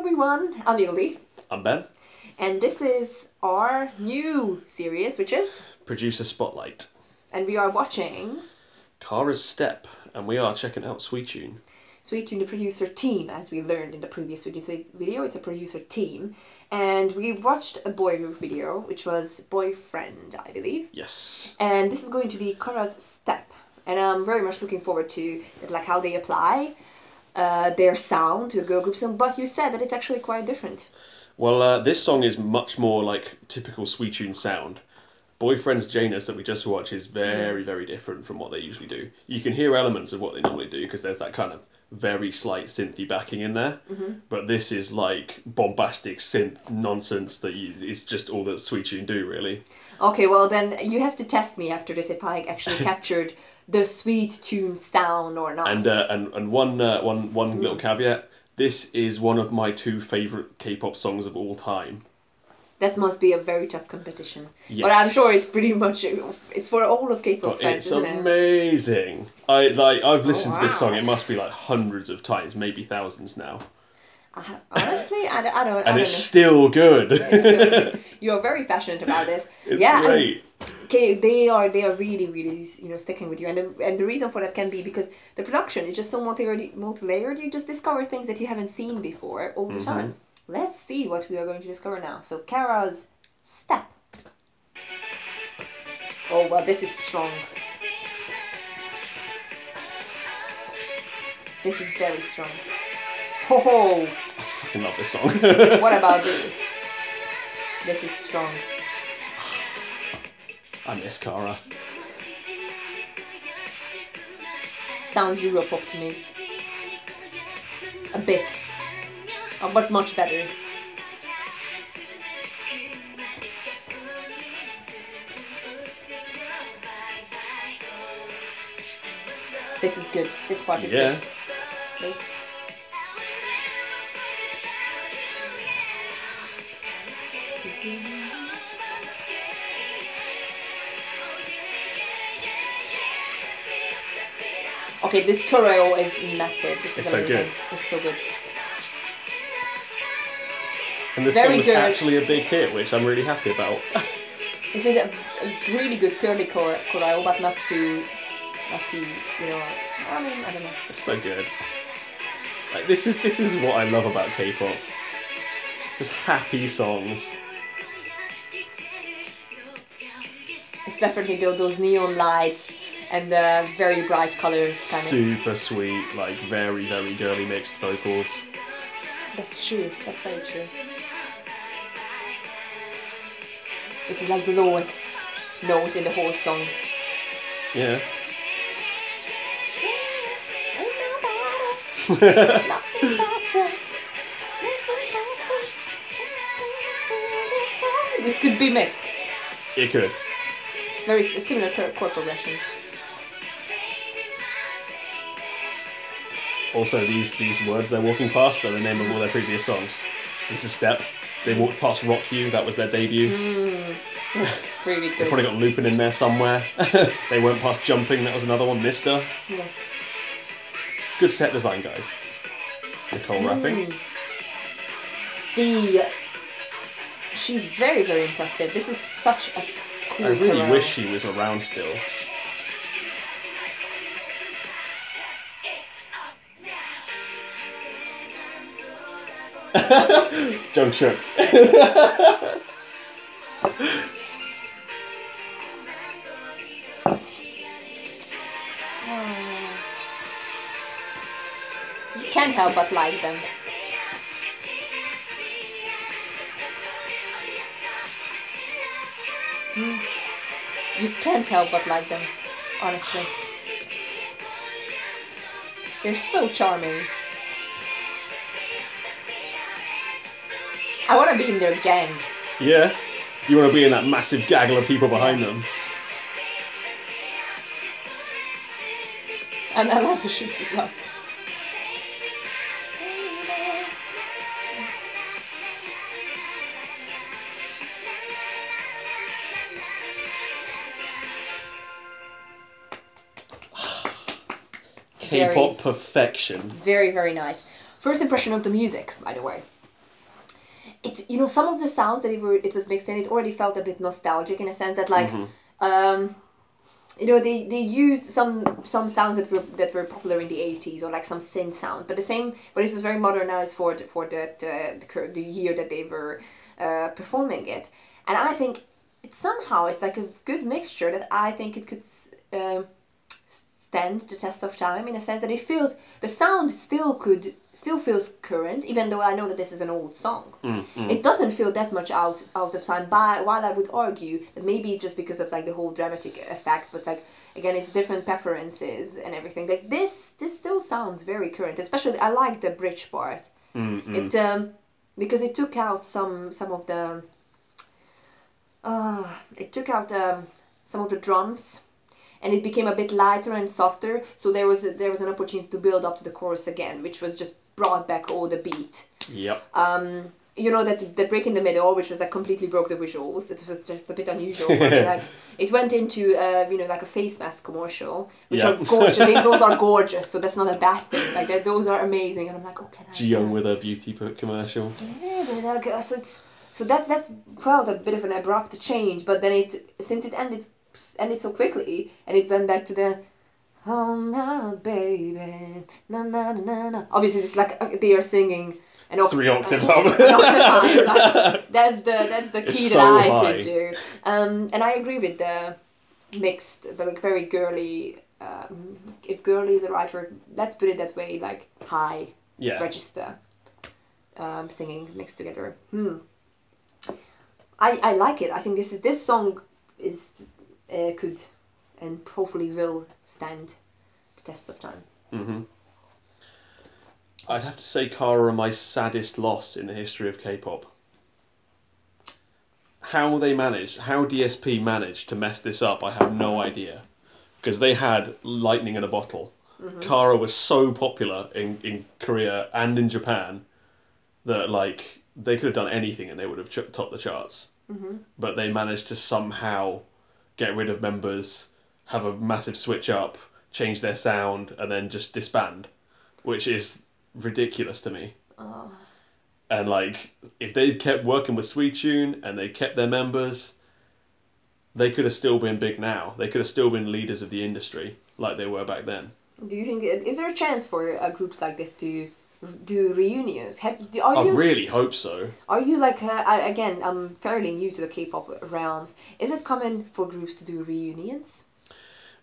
everyone, I'm Ildi. I'm Ben. And this is our new series, which is... Producer Spotlight. And we are watching... Kara's Step, and we are checking out Sweetune. Sweetune, the producer team, as we learned in the previous video. It's a producer team. And we watched a boy group video, which was Boyfriend, I believe. Yes. And this is going to be Kara's Step. And I'm very much looking forward to like how they apply their sound to a girl group song. But you said that it's actually quite different. Well, this song is much more like typical Sweetune sound. Boyfriend's Janus that we just watched is very, very different from what they usually do. You can hear elements of what they normally do because there's that kind of very slight synthy backing in there. But this is like bombastic synth nonsense that is just all that Sweetune do, really. Okay, well then you have to test me after this if I actually captured the Sweetune sound or not. And one little caveat. This is one of my 2 favourite K-pop songs of all time. That must be a very tough competition. Yes. But I'm sure it's pretty much, it's for all of K-pop fans, isn't it? It's amazing. I've listened to this song, it must be like hundreds of times, maybe thousands now. Honestly, I don't And know. it's still good. It's still good. You're very passionate about this. It's great. Okay, they are really sticking with you, and the reason for that can be because the production is just so multi-layered. You just discover things that you haven't seen before all the time. Let's see what we are going to discover now. So Kara's Step. Oh well, this is strong. This is very strong. Ho ho! I fucking love this song. What about this? This is strong. I miss Kara. Sounds Europop to me. A bit. But much better. This is good. This part is good. Wait. Okay, this choreo is massive. This is amazing. So good. It's so good. And this song was actually a big hit, which I'm really happy about. This is a really good curly choreo, but not too, I mean, I don't know. It's so good. Like this is what I love about K-pop. Just happy songs. It's definitely those neon lights and the very bright colours. Super sweet, like very, very girly mixed vocals. That's true. That's very true. This is like the lowest note in the whole song. Yeah. This could be mixed. It could. It's very similar chord progression. Also, these words they're walking past are the name of all their previous songs. So this is Step. They walked past Rock You, that was their debut. That's pretty good. They probably got Lupin in there somewhere. They went past Jumping, that was another one, Mister. Yeah. Good set design, guys. Nicole rapping. She's very, very impressive. This is such a cool I really choreo. wish she was around still. Jungkook. You can't help but like them. You can't help but like them, honestly. They're so charming. I want to be in their gang. Yeah? You want to be in that massive gaggle of people behind them. And I love the shoots as well. K-pop perfection. Very, very nice. First impression of the music, by the way. it, you know, some of the sounds that it was mixed in, it already felt a bit nostalgic in a sense that like, you know, they used some sounds that were popular in the 80s, or like some synth sounds, but it was very modernized for the year that they were performing it. And I think it's like a good mixture that I think it could stand the test of time, in a sense that the sound still feels current, even though I know that this is an old song. It doesn't feel that much out of time, but while I would argue that maybe it's just because of like the whole dramatic effect, but like again, it's different preferences and everything. Like this still sounds very current, especially I like the bridge part. It because it took out some of the some of the drums, and it became a bit lighter and softer, so there was an opportunity to build up to the chorus again, which was just brought back all the beat. Yep. You know, that break in the middle, which was like completely broke the visuals. It was just a bit unusual for me. Like it went into you know, like a face mask commercial, which are gorgeous. Those are gorgeous, so that's not a bad thing. Like those are amazing, and I'm like, oh, can I? Ji-young with a beauty commercial. Yeah, but like, so that felt a bit of an abrupt change, but then since it ended so quickly, and it went back to the oh my baby, na na na na. Obviously, it's like they are singing an 3 octaves up. Like, that's the key it's that so I high. could do. And I agree with the mixed, but like very girly. If girly is the right word, let's put it that way. Like high register singing mixed together. I like it. I think this song is could and hopefully will stand the test of time. I'd have to say Kara are my saddest loss in the history of K-pop. How DSP managed to mess this up, I have no idea. Because they had lightning in a bottle. Kara was so popular in Korea and in Japan that like they could have done anything and they would have topped the charts. But they managed to somehow get rid of members, have a massive switch up, change their sound, and then just disband, which is ridiculous to me. And like, if they'd kept working with Sweetune and they kept their members, they could have still been big now. They could have still been leaders of the industry like they were back then. Do you think, is there a chance for groups like this to do reunions? I really hope so. Are you like, again, I'm fairly new to the K-pop realms. Is it common for groups to do reunions?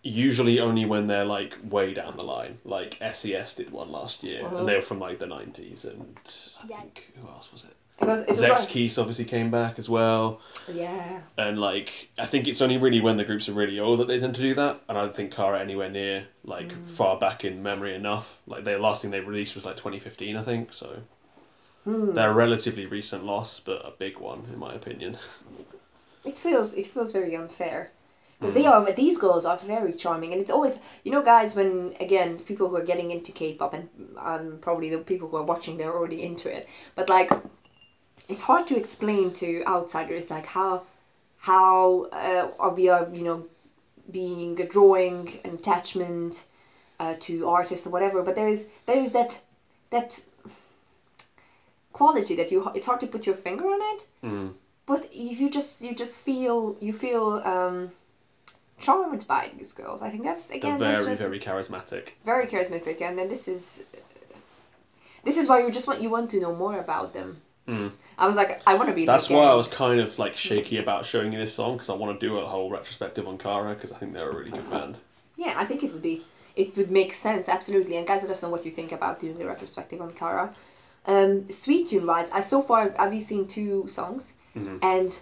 Usually only when they're like way down the line. Like SES did one last year, and they were from like the 90s, and I think, who else was it? Zex Keys obviously came back as well. Yeah. And like, I think it's only really when the groups are really old that they tend to do that, and I don't think Kara anywhere near like far back in memory enough. Like the last thing they released was like 2015, I think, so they're a relatively recent loss, but a big one in my opinion. It feels very unfair. Because these girls are very charming, and it's always, you know, guys, when, again, people who are getting into K-pop, and probably the people who are watching, they're already into it, but like, it's hard to explain to outsiders, like, how we are, you know, being a growing an attachment to artists or whatever, but there is that quality that it's hard to put your finger on it, but you just feel charmed by these girls. I think that's, again, very charismatic. Very charismatic, and then this is why you want to know more about them. I was like, I want to be. That's why I was kind of like shaky about showing you this song, because I want to do a whole retrospective on Kara, because I think they're a really good band. Yeah, I think it would make sense, absolutely. And guys, let us know what you think about doing the retrospective on Kara. Sweetune wise, so far I've seen 2 songs, and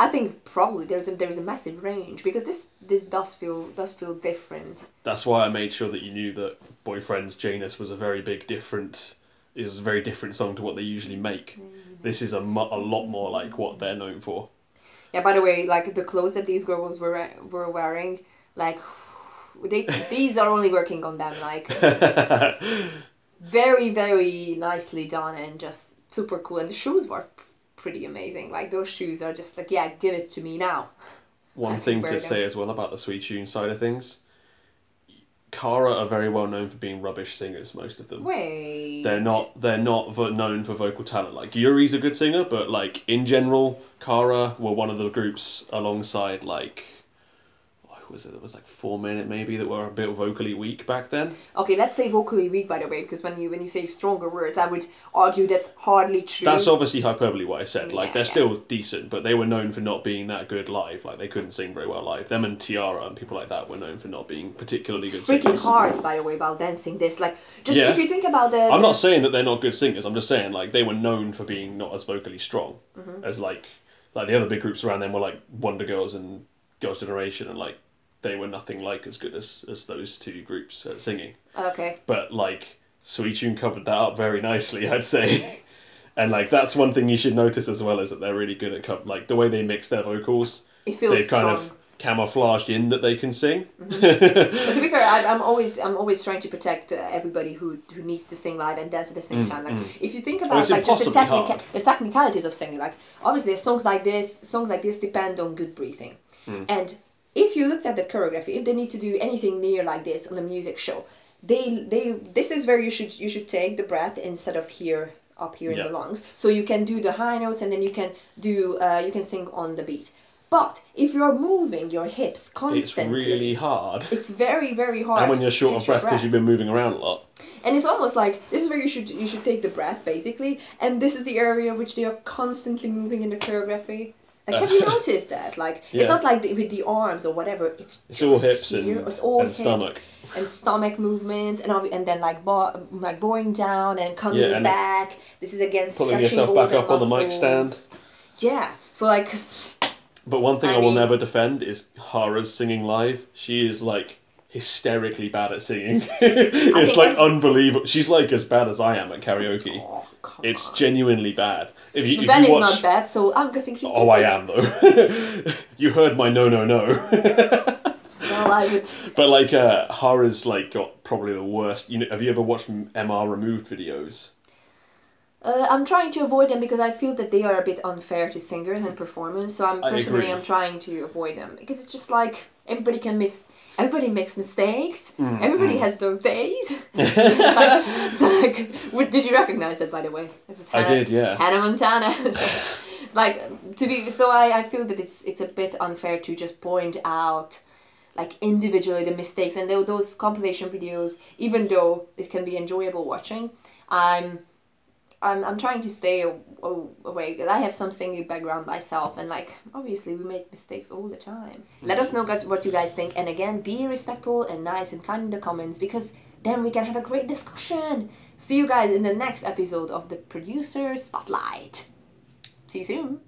I think probably there is a massive range, because this does feel different. That's why I made sure that you knew that Boyfriend's Janus was a very different song to what they usually make. This is a lot more like what they're known for. Yeah, by the way, like the clothes that these girls were wearing, like these are only working on them, like very, very nicely done and just super cool. And the shoes were pretty amazing. Like those shoes are just like, yeah, give it to me now. One thing to say as well about the Sweetune side of things, Kara are very well known for being rubbish singers, most of them. Wait. They're not known for vocal talent. Like, Yuri's a good singer, but, like, in general, Kara were one of the groups alongside, like, what was it? It was like 4 Minute maybe that were a bit vocally weak back then. Okay, let's say vocally weak, by the way, because when you say stronger words, I would argue that's hardly true. That's obviously hyperbole what I said. Like, they're Yeah. still decent, but they were known for not being that good live. Like, they couldn't sing very well live. Them and Tiara and people like that were known for not being particularly good singers. Freaking hard, by the way, about dancing this. Like, just Yeah. if you think about I'm not saying that they're not good singers. I'm just saying, like, they were known for being not as vocally strong as, like the other big groups around them were, like, Wonder Girls and Girls' Generation, and, like, they were nothing like as good as those two groups at singing. Okay. But, like, Sweetune covered that up very nicely, I'd say. And, like, that's one thing you should notice as well, is that they're really good at, like, the way they mix their vocals. It feels They've strong. kind of camouflaged in that they can sing. But to be fair, I'm always trying to protect everybody who needs to sing live and dance at the same time. Like, if you think about it's like just impossibly the technicalities of singing, like obviously songs like this depend on good breathing. And if you looked at that choreography, if they need to do anything near like this on a music show, this is where you should take the breath instead of here up here in the lungs, so you can do the high notes and then you can do you can sing on the beat. But if you're moving your hips constantly, It's really hard. it's very, very hard. And when you're short of breath because you've been moving around a lot. And it's almost like this is where you should take the breath basically, and this is the area which they are constantly moving in the choreography. Like, have you noticed that? Like, it's not like with the arms or whatever. It's all hips here. and, It's all and hips stomach. and stomach movements, and then like going down and coming and back. This is again pulling stretching yourself all back the up on the mic muscles. stand. Yeah. So like. But one thing I I will mean- never defend is Hara's singing live. She is, like, hysterically bad at singing. It's, like, unbelievable. She's, like, as bad as I am at karaoke. Oh, come It's on. genuinely bad. If Ben you is watch... not bad, so I'm guessing she's Oh, I am, though. You heard my no. Well, I would. But, like, Hara's, like, got probably the worst... have you ever watched MR Removed videos? I'm trying to avoid them because I feel that they are a bit unfair to singers and performers. So I'm trying to avoid them because it's just like everybody makes mistakes. Everybody has those days. it's like, did you recognize that, by the way? I did, yeah. Hannah Montana. It's like so I feel that it's a bit unfair to just point out like individually the mistakes, and those compilation videos, even though it can be enjoyable watching, I'm trying to stay away because I have some singing background myself, and like obviously we make mistakes all the time. Let us know what you guys think, and again, be respectful and nice and kind in the comments, because then we can have a great discussion. See you guys in the next episode of the Producer Spotlight. See you soon.